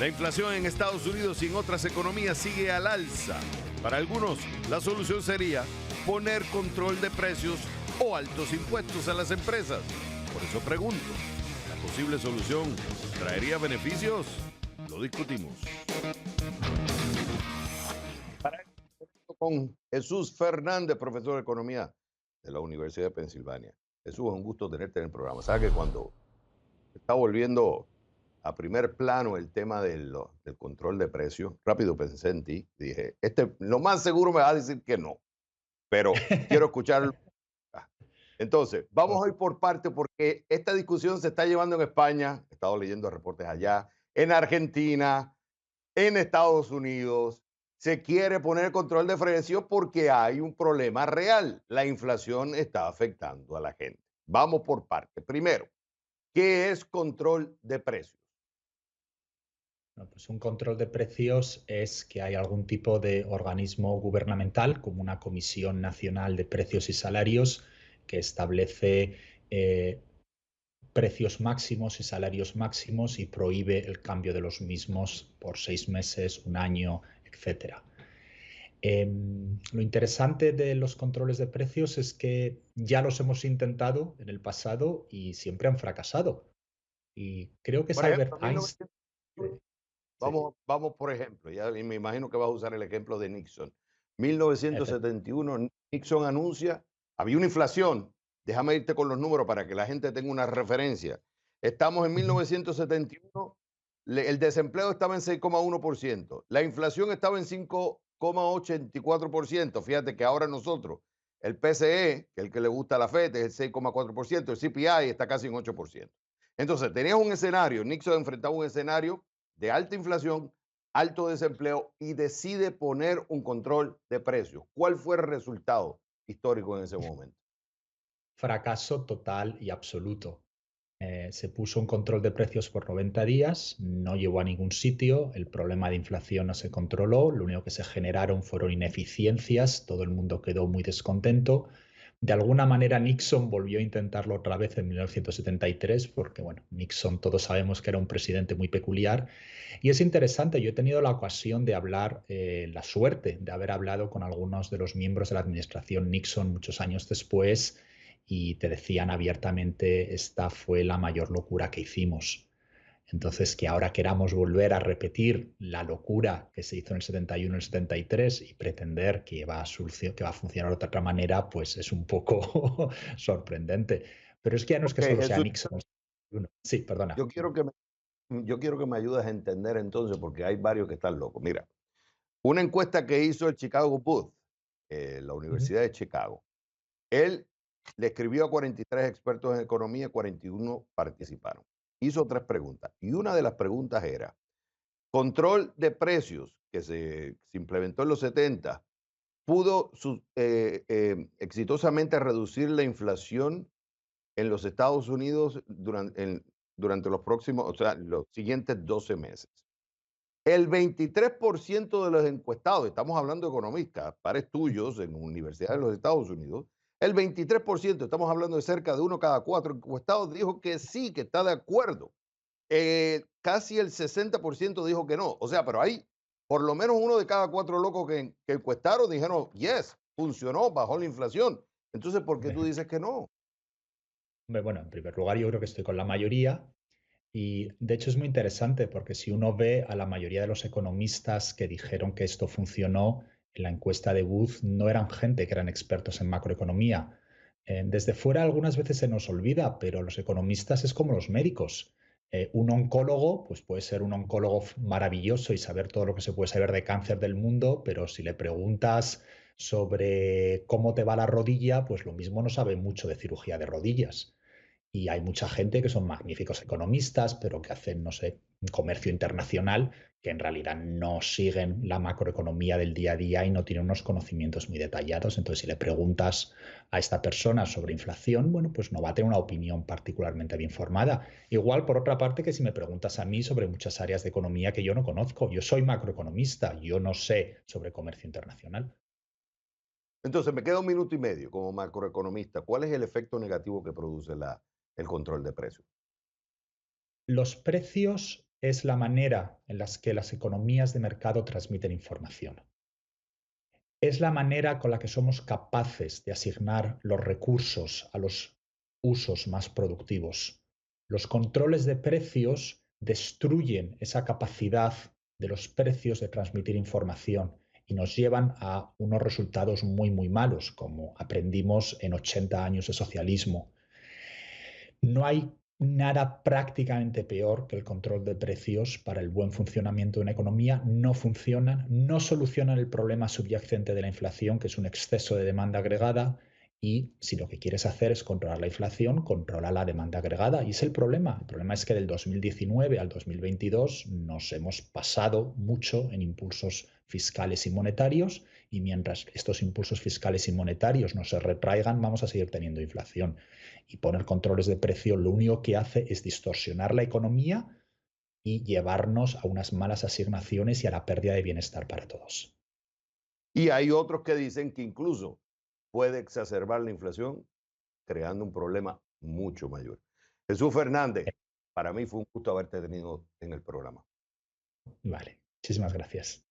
La inflación en Estados Unidos y en otras economías sigue al alza. Para algunos, la solución sería poner control de precios o altos impuestos a las empresas. Por eso pregunto, ¿la posible solución traería beneficios? Lo discutimos. Para esto, con Jesús Fernández, profesor de Economía de la Universidad de Pensilvania. Jesús, es un gusto tenerte en el programa. Sabes que cuando está volviendo a primer plano el tema del control de precios, rápido pensé en ti, dije, lo más seguro me va a decir que no, pero quiero escucharlo. Entonces, vamos a ir por parte porque esta discusión se está llevando en España, he estado leyendo reportes allá, en Argentina, en Estados Unidos. Se quiere poner control de precios porque hay un problema real. La inflación está afectando a la gente. Vamos por parte. Primero, ¿qué es control de precios? Bueno, pues un control de precios es que hay algún tipo de organismo gubernamental, como una Comisión Nacional de Precios y Salarios, que establece precios máximos y salarios máximos y prohíbe el cambio de los mismos por 6 meses, un año, etcétera. Lo interesante de los controles de precios es que ya los hemos intentado en el pasado y siempre han fracasado. Y creo que es Por ejemplo, Albert en Einstein. 1971, Sí, vamos por ejemplo, ya me imagino que vas a usar el ejemplo de Nixon. sí, 1971, Nixon anuncia, había una inflación, déjame irte con los números para que la gente tenga una referencia. Estamos en ujú. 1971, el desempleo estaba en 6,1%, la inflación estaba en 5,84%. Fíjate que ahora nosotros, el PCE, que es el que le gusta a la FED, es el 6,4%, el CPI está casi en 8%. Entonces, tenías un escenario, Nixon enfrentaba un escenario de alta inflación, alto desempleo y decide poner un control de precios. ¿Cuál fue el resultado histórico en ese momento? Fracaso total y absoluto. Se puso un control de precios por 90 días, no llevó a ningún sitio, el problema de inflación no se controló, lo único que se generaron fueron ineficiencias, todo el mundo quedó muy descontento. De alguna manera Nixon volvió a intentarlo otra vez en 1973, porque bueno, Nixon todos sabemos que era un presidente muy peculiar. Y es interesante, yo he tenido la ocasión de hablar, la suerte de haber hablado con algunos de los miembros de la administración Nixon muchos años después y te decían abiertamente, esta fue la mayor locura que hicimos. Entonces, que ahora queramos volver a repetir la locura que se hizo en el 71 y el 73 y pretender que que va a funcionar de otra manera, pues es un poco sorprendente. Pero es que ya no es Ok, que solo sea Jesús, Nixon. Sí, perdona. yo quiero que yo quiero que me ayudes a entender entonces, porque hay varios que están locos. Mira, una encuesta que hizo el Chicago Booth, la Ujú. Universidad de Chicago, él le escribió a 43 expertos en economía, 41 participaron. Hizo tres preguntas y una de las preguntas era, control de precios que se implementó en los 70, ¿pudo exitosamente reducir la inflación en los Estados Unidos durante los próximos, o sea, los siguientes 12 meses? El 23% de los encuestados, estamos hablando de economistas, pares tuyos en universidades de los Estados Unidos, el 23%, estamos hablando de cerca de uno cada cuatro encuestados, dijo que sí, que está de acuerdo. Casi el 60% dijo que no. O sea, pero hay por lo menos uno de cada cuatro locos que encuestaron dijeron, yes, funcionó, bajó la inflación. Entonces, ¿por qué tú dices que no? Hombre, bueno, en primer lugar, yo creo que estoy con la mayoría. Y de hecho es muy interesante porque si uno ve a la mayoría de los economistas que dijeron que esto funcionó en la encuesta de Booth, no eran gente que eran expertos en macroeconomía. Desde fuera algunas veces se nos olvida, pero los economistas es como los médicos. Un oncólogo, pues puede ser un oncólogo maravilloso y saber todo lo que se puede saber de cáncer del mundo, pero si le preguntas sobre cómo te va la rodilla, pues lo mismo no sabe mucho de cirugía de rodillas. Y hay mucha gente que son magníficos economistas, pero que hacen, no sé, un comercio internacional, que en realidad no siguen la macroeconomía del día a día y no tienen unos conocimientos muy detallados. Entonces, si le preguntas a esta persona sobre inflación, bueno, pues no va a tener una opinión particularmente bien formada. Igual, por otra parte, que si me preguntas a mí sobre muchas áreas de economía que yo no conozco, yo soy macroeconomista, yo no sé sobre comercio internacional. Entonces, me queda un minuto y medio como macroeconomista. ¿Cuál es el efecto negativo que produce el control de precios? Los precios es la manera en la que las economías de mercado transmiten información. Es la manera con la que somos capaces de asignar los recursos a los usos más productivos. Los controles de precios destruyen esa capacidad de los precios de transmitir información y nos llevan a unos resultados muy, muy malos, como aprendimos en 80 años de socialismo. No hay nada prácticamente peor que el control de precios para el buen funcionamiento de una economía. No funcionan, no solucionan el problema subyacente de la inflación, que es un exceso de demanda agregada. Y si lo que quieres hacer es controlar la inflación, controla la demanda agregada. Y es el problema. El problema es que del 2019 al 2022 nos hemos pasado mucho en impulsos fiscales y monetarios. Y mientras estos impulsos fiscales y monetarios no se retraigan, vamos a seguir teniendo inflación. Y poner controles de precio lo único que hace es distorsionar la economía y llevarnos a unas malas asignaciones y a la pérdida de bienestar para todos. Y hay otros que dicen que incluso puede exacerbar la inflación, creando un problema mucho mayor. Jesús Fernández, para mí fue un gusto haberte tenido en el programa. Vale, muchísimas gracias.